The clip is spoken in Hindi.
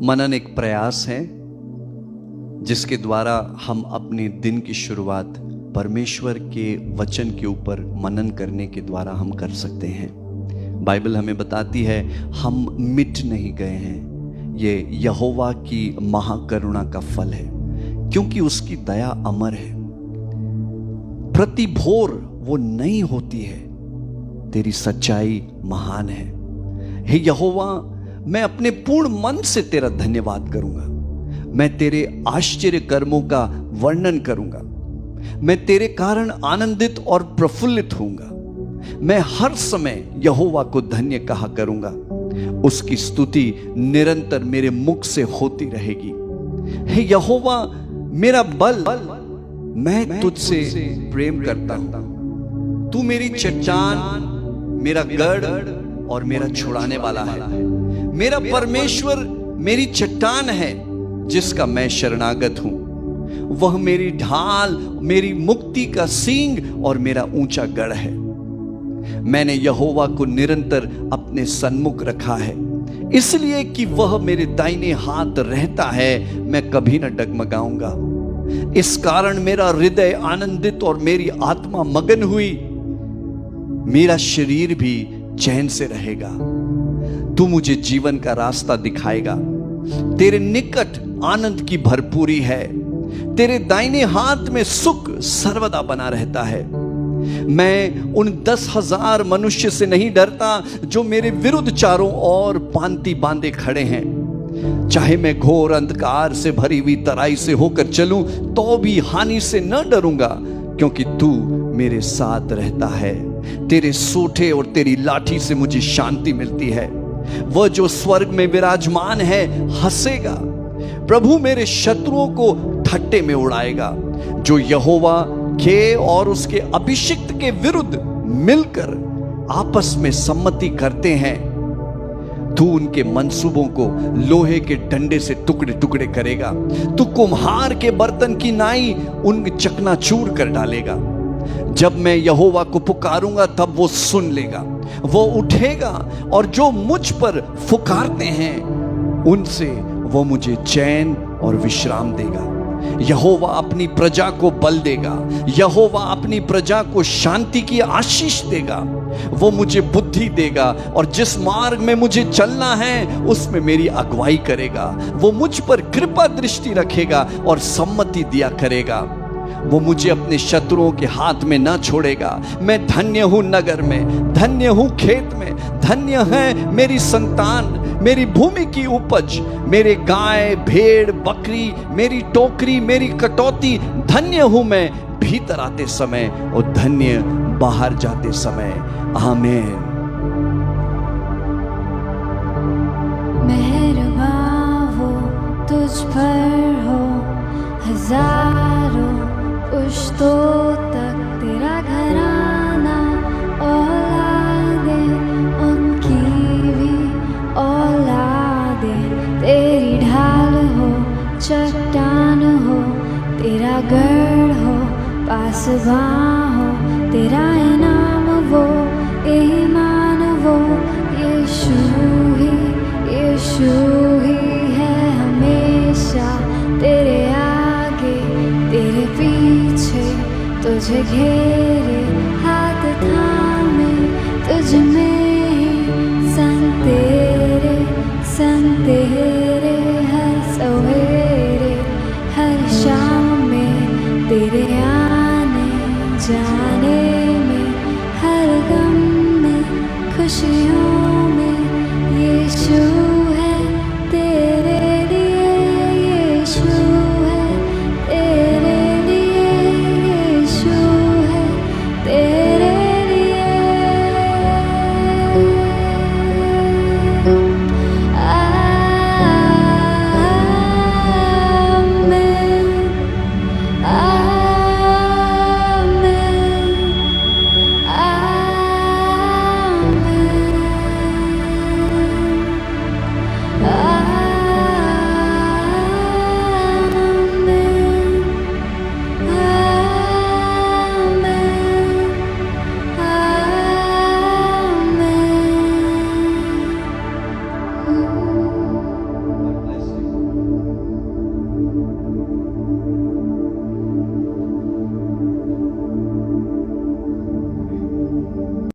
मनन एक प्रयास है जिसके द्वारा हम अपने दिन की शुरुआत परमेश्वर के वचन के ऊपर मनन करने के द्वारा हम कर सकते हैं। बाइबल हमें बताती है हम मिट नहीं गए हैं, ये यहोवा की महाकरुणा का फल है, क्योंकि उसकी दया अमर है। प्रति भोर वो नई होती है, तेरी सच्चाई महान है। हे यहोवा, मैं अपने पूर्ण मन से तेरा धन्यवाद करूंगा, मैं तेरे आश्चर्य कर्मों का वर्णन करूंगा, मैं तेरे कारण आनंदित और प्रफुल्लित होऊंगा। मैं हर समय यहोवा को धन्य कहा करूंगा, उसकी स्तुति निरंतर मेरे मुख से होती रहेगी। हे यहोवा मेरा बल, मैं तुझसे प्रेम करता हूं। तू मेरी चट्टान, मेरा गढ़ और मेरा छुड़ाने वाला है। मेरा परमेश्वर मेरी चट्टान है जिसका मैं शरणागत हूं। वह मेरी ढाल, मेरी मुक्ति का सींग और मेरा ऊंचा गढ़ है। मैंने यहोवा को निरंतर अपने सन्मुख रखा है, इसलिए कि वह मेरे दाहिने हाथ रहता है, मैं कभी न डगमगाऊंगा। इस कारण मेरा हृदय आनंदित और मेरी आत्मा मगन हुई, मेरा शरीर भी चैन से रहेगा। तू मुझे जीवन का रास्ता दिखाएगा, तेरे निकट आनंद की भरपूरी है, तेरे दाहिने हाथ में सुख सर्वदा बना रहता है। मैं उन 10,000 मनुष्य से नहीं डरता जो मेरे विरुद्ध चारों ओर पांति बांधे खड़े हैं। चाहे मैं घोर अंधकार से भरी हुई तराई से होकर चलूं तो भी हानि से न डरूंगा, क्योंकि तू मेरे साथ रहता है। तेरे सोठे और तेरी लाठी से मुझे शांति मिलती है। वह जो स्वर्ग में विराजमान है हंसेगा, प्रभु मेरे शत्रुओं को ठट्टे में उड़ाएगा। जो यहोवा के और उसके अभिषिक्त के विरुद्ध मिलकर आपस में सम्मति करते हैं, तू उनके मंसूबों को लोहे के डंडे से टुकड़े टुकड़े करेगा। तू कुम्हार के बर्तन की नाई उन चकनाचूर कर डालेगा। जब मैं यहोवा को पुकारूंगा तब वो सुन लेगा, वो उठेगा और जो मुझ पर फुकारते हैं उनसे वो मुझे चैन और विश्राम देगा। यहोवा अपनी प्रजा को बल देगा, यहोवा अपनी प्रजा को शांति की आशीष देगा। वो मुझे बुद्धि देगा और जिस मार्ग में मुझे चलना है उसमें मेरी अगुवाई करेगा। वो मुझ पर कृपा दृष्टि रखेगा और सम्मति दिया करेगा। वो मुझे अपने शत्रुओं के हाथ में न छोड़ेगा। मैं धन्य हूं नगर में, धन्य हूं खेत में, धन्य है मेरी संतान, मेरी भूमि की उपज, मेरे गाय भेड़ बकरी, मेरी टोकरी, मेरी कटौती। धन्य हूं मैं भीतर आते समय और धन्य बाहर जाते समय। आमीन। मेहरबान हो तुझ पर हो हजारों पुश्तों तक तेरा घराना, औलादें उनकी भी औलादें। तेरी ढाल हो चट्टान हो, तेरा गढ़ हो पासबां हो, तेरा इनाम वो ईमान वो यीशु ही है हमेशा। तेरे आगे तेरे पीछे तुझे घेरे हाथ थामे तुझ में